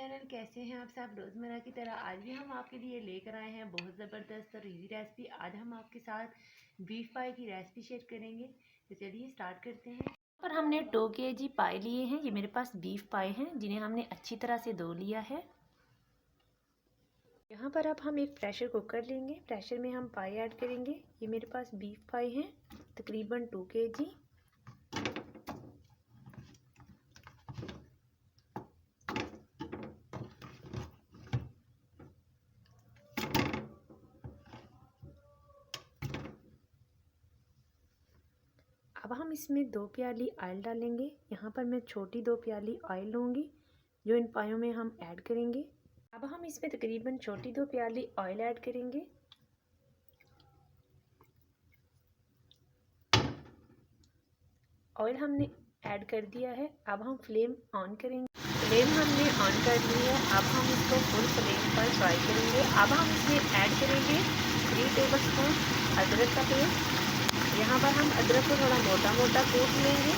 Channel. कैसे हैं आप सब? रोज़मर्रा की तरह आज भी हम आपके लिए लेकर आए हैं बहुत ज़बरदस्त और इजी रेसिपी। आज हम आपके साथ बीफ पाई की रेसिपी शेयर करेंगे, तो चलिए स्टार्ट करते हैं। यहाँ पर हमने 2 kg पाई लिए हैं। ये मेरे पास बीफ पाई हैं जिन्हें हमने अच्छी तरह से धो लिया है। यहाँ पर अब हम एक प्रेशर कुकर लेंगे। प्रेशर में हम पाई ऐड करेंगे। ये मेरे पास बीफ पाई हैं तकरीबन 2 kg। अब हम इसमें 2 प्याली ऑयल डालेंगे। यहाँ पर मैं छोटी 2 प्याली ऑयल लूँगी जो इन पायों में हम ऐड करेंगे। अब हम इसमें तकरीबन छोटी 2 प्याली ऑयल ऐड करेंगे। ऑयल हमने ऐड कर दिया है। अब हम फ्लेम ऑन करेंगे। फ्लेम हमने ऑन कर ली है। अब हम इसको फुल फ्लेम पर फ्राई करेंगे। अब हम इसमें ऐड करेंगे 3 टेबलस्पून अदरक का पेस्ट। यहाँ पर हम अदरक को थोड़ा मोटा मोटा कूट लेंगे।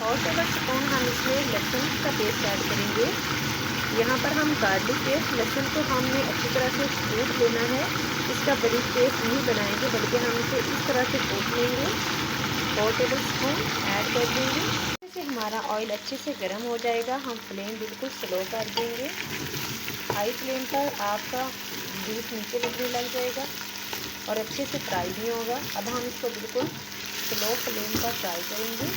और टेबलस्पून हम इसमें लहसुन का पेस्ट ऐड करेंगे। यहाँ पर हम गार्लिक पेस्ट, लहसुन को हमने अच्छी तरह से कूट लेना है। इसका बारीक पेस्ट नहीं बनाएंगे बल्कि हम इसे इस तरह से कूट लेंगे। 4 टेबलस्पून ऐड कर देंगे। जैसे हमारा ऑयल अच्छे से गर्म हो जाएगा हम फ्लेम बिल्कुल स्लो कर देंगे। हाई फ्लेम पर आपका बीफ नीचे लगने लग जाएगा और अच्छे से फ्राई नहीं होगा। अब हम इसको बिल्कुल स्लो फ्लेम पर फ्राई करेंगे।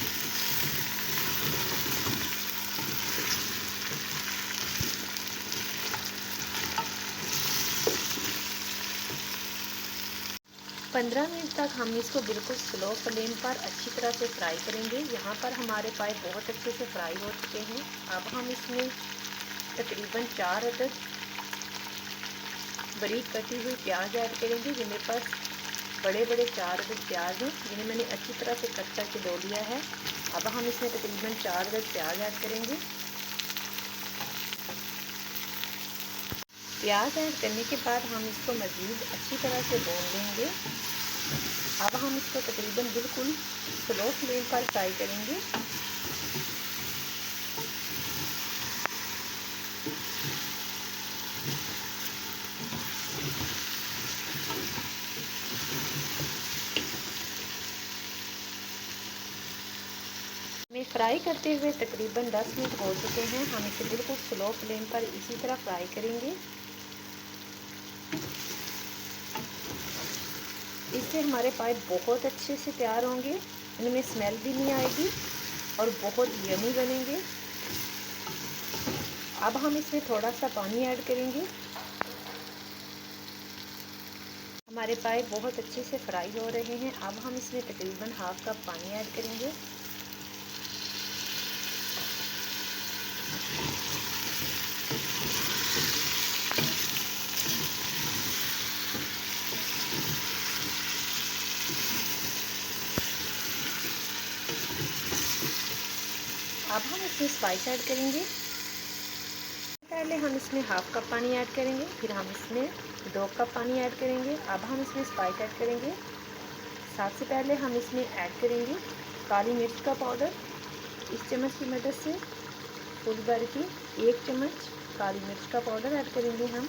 पंद्रह मिनट तक हम इसको बिल्कुल स्लो फ्लेम पर अच्छी तरह से फ्राई करेंगे। यहाँ पर हमारे पाए बहुत अच्छे से फ्राई हो चुके हैं। अब हम इसमें तकरीबन 4 अदद बारीक कटी हुई प्याज ऐड करेंगे। ये मेरे पास बड़े बड़े 4 अदद प्याज हैं जिन्हें मैंने अच्छी तरह से कट करके धो लिया है। अब हम इसमें तकरीबन 4 अदद प्याज ऐड करेंगे। प्याज ऐड करने के बाद हम इसको मज़ीद अच्छी तरह से भून लेंगे। अब हम इसको तकरीबन बिल्कुल स्लो फ्लेम पर फ्राई करेंगे। में फ्राई करते हुए तकरीबन 10 मिनट हो चुके हैं। हम इसे बिल्कुल स्लो फ्लेम पर इसी तरह फ्राई करेंगे। इससे हमारे पाए बहुत अच्छे से तैयार होंगे, इनमें स्मेल भी नहीं आएगी और बहुत यमी बनेंगे। अब हम इसमें थोड़ा सा पानी ऐड करेंगे। हमारे पाए बहुत अच्छे से फ्राई हो रहे हैं। अब हम इसमें तकरीबन हाफ कप पानी ऐड करेंगे। अब हम इसमें स्पाइस ऐड करेंगे। पहले हम इसमें हाफ कप पानी ऐड करेंगे, फिर हम इसमें 2 कप पानी ऐड करेंगे। अब हम इसमें स्पाइस ऐड करेंगे। सबसे पहले हम इसमें ऐड करेंगे काली मिर्च का पाउडर। इस चम्मच की मदद से फुल भर की 1 चम्मच काली मिर्च का पाउडर ऐड करेंगे हम।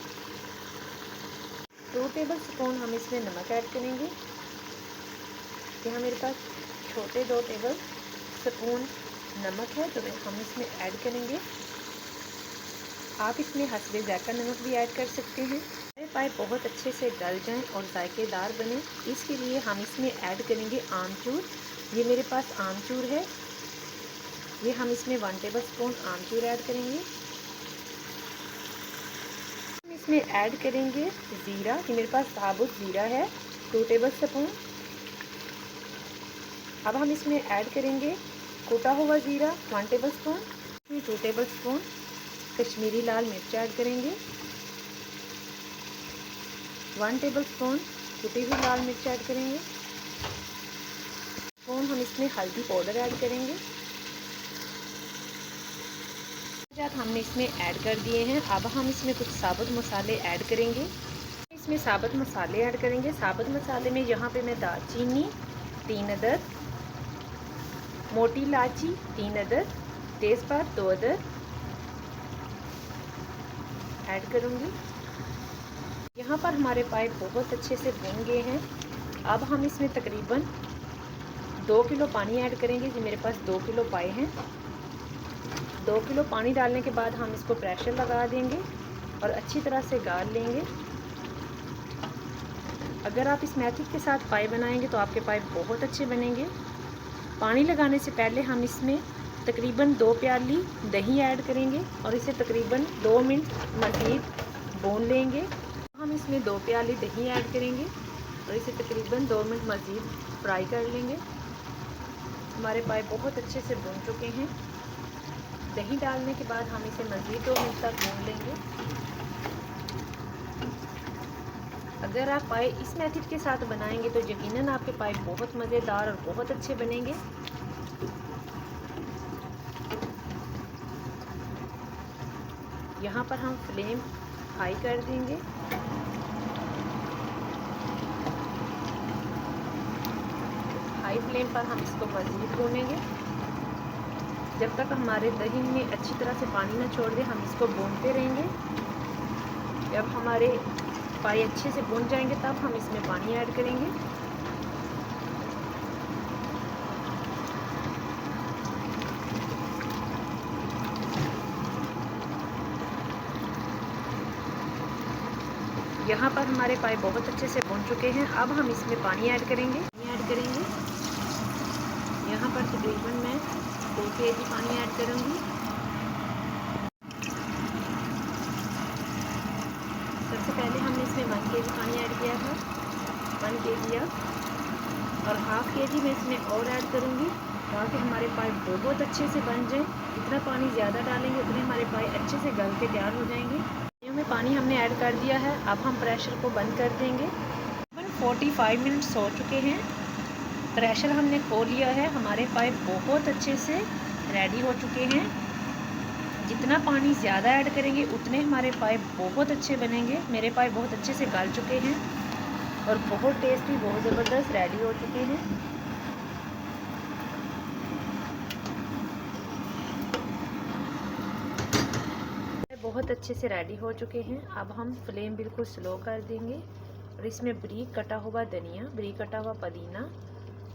2 टेबलस्पून हम इसमें नमक ऐड करेंगे। यहाँ मेरे पास छोटे 2 टेबलस्पून नमक है तो हम इसमें ऐड करेंगे। आप इसमें हस्बे ज़ायका नमक भी ऐड कर सकते हैं। हमारे पाए बहुत अच्छे से गल जाएं और जायकेदार बने, इसके लिए हम इसमें ऐड करेंगे आमचूर। ये मेरे पास आमचूर है, ये हम इसमें 1 टेबलस्पून आमचूर ऐड करेंगे। हम इसमें ऐड करेंगे ज़ीरा। ये मेरे पास साबुत ज़ीरा है 2 टेबलस्पून। अब हम इसमें ऐड करेंगे कुटा हुआ ज़ीरा 1 टेबलस्पून। 2 टेबलस्पून कश्मीरी लाल मिर्च ऐड करेंगे। 1 टेबलस्पून कुटी हुई लाल मिर्च ऐड करेंगे। स्पून हम इसमें हल्दी पाउडर ऐड करेंगे। हमने इसमें ऐड कर दिए हैं। अब हम इसमें कुछ साबुत मसाले ऐड करेंगे। इसमें साबुत मसाले ऐड करेंगे। साबुत मसाले में यहाँ पे मैं दालचीनी 3 अदद, मोटी इलायची 3 अदद, तेज़पात 2 अदद ऐड करूँगी। यहाँ पर हमारे पाए बहुत अच्छे से भुन गए हैं। अब हम इसमें तकरीबन 2 किलो पानी ऐड करेंगे। जी मेरे पास 2 किलो पाए हैं। 2 किलो पानी डालने के बाद हम इसको प्रेशर लगा देंगे और अच्छी तरह से गाल लेंगे। अगर आप इस मेथड के साथ पाए बनाएंगे तो आपके पाए बहुत अच्छे बनेंगे। पानी लगाने से पहले हम इसमें तकरीबन 2 प्याली दही ऐड करेंगे और इसे तकरीबन 2 मिनट मज़ीद भून लेंगे। हम इसमें 2 प्याली दही ऐड करेंगे और इसे तकरीबन 2 मिनट मज़ीद फ्राई कर लेंगे। हमारे पाए बहुत अच्छे से भून चुके हैं। दही डालने के बाद हम इसे मज़ीद 2 मिनट तक भून लेंगे। अगर आप पाए इस मेथड के साथ बनाएंगे तो यकीनन आपके पाए बहुत मज़ेदार और बहुत अच्छे बनेंगे। यहाँ पर हम फ्लेम हाई कर देंगे। हाई फ्लेम पर हम इसको मज़ीद भूनेंगे जब तक हमारे दही में अच्छी तरह से पानी ना छोड़ दे। हम इसको भूनते रहेंगे। जब हमारे पाए अच्छे से भून जाएंगे तब हम इसमें पानी ऐड करेंगे। यहाँ पर हमारे पाए बहुत अच्छे से भून चुके हैं। अब हम इसमें पानी ऐड करेंगे। यहाँ पर तकरीबन मैं 2 kg पानी ऐड करूँगी। सबसे पहले हमने इसमें 1 kg पानी ऐड किया था। 1 kg और हाफ kg मैं इसमें और ऐड करूँगी ताकि हमारे पाए बहुत अच्छे से बन जाए। जितना पानी ज़्यादा डालेंगे उतने हमारे पाए अच्छे से गल के तैयार हो जाएंगे। में पानी हमने ऐड कर दिया है। अब हम प्रेशर को बंद कर देंगे। 45 मिनट्स हो चुके हैं। प्रेशर हमने खोल लिया है। हमारे पाए बहुत अच्छे से रेडी हो चुके हैं। जितना पानी ज़्यादा ऐड करेंगे उतने हमारे पाए बहुत अच्छे बनेंगे। मेरे पाए बहुत अच्छे से गल चुके हैं और बहुत टेस्टी, बहुत ज़बरदस्त रेडी हो चुके हैं। बहुत अच्छे से रेडी हो चुके हैं। अब हम फ्लेम बिल्कुल स्लो कर देंगे और इसमें बारीक कटा हुआ धनिया, बारीक कटा हुआ पुदीना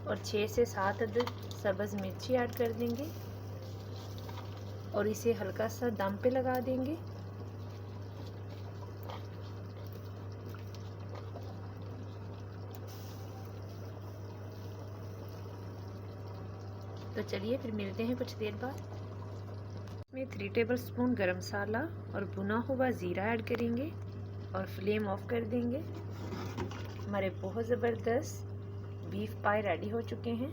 और 6 से 7 अदद सब्ज़ मिर्ची ऐड कर देंगे और इसे हल्का सा दम पे लगा देंगे। तो चलिए फिर मिलते हैं कुछ देर बाद। इसमें 3 टेबलस्पून गरम मसाला और भुना हुआ ज़ीरा ऐड करेंगे और फ्लेम ऑफ कर देंगे। हमारे बहुत ज़बरदस्त बीफ पाए रेडी हो चुके हैं।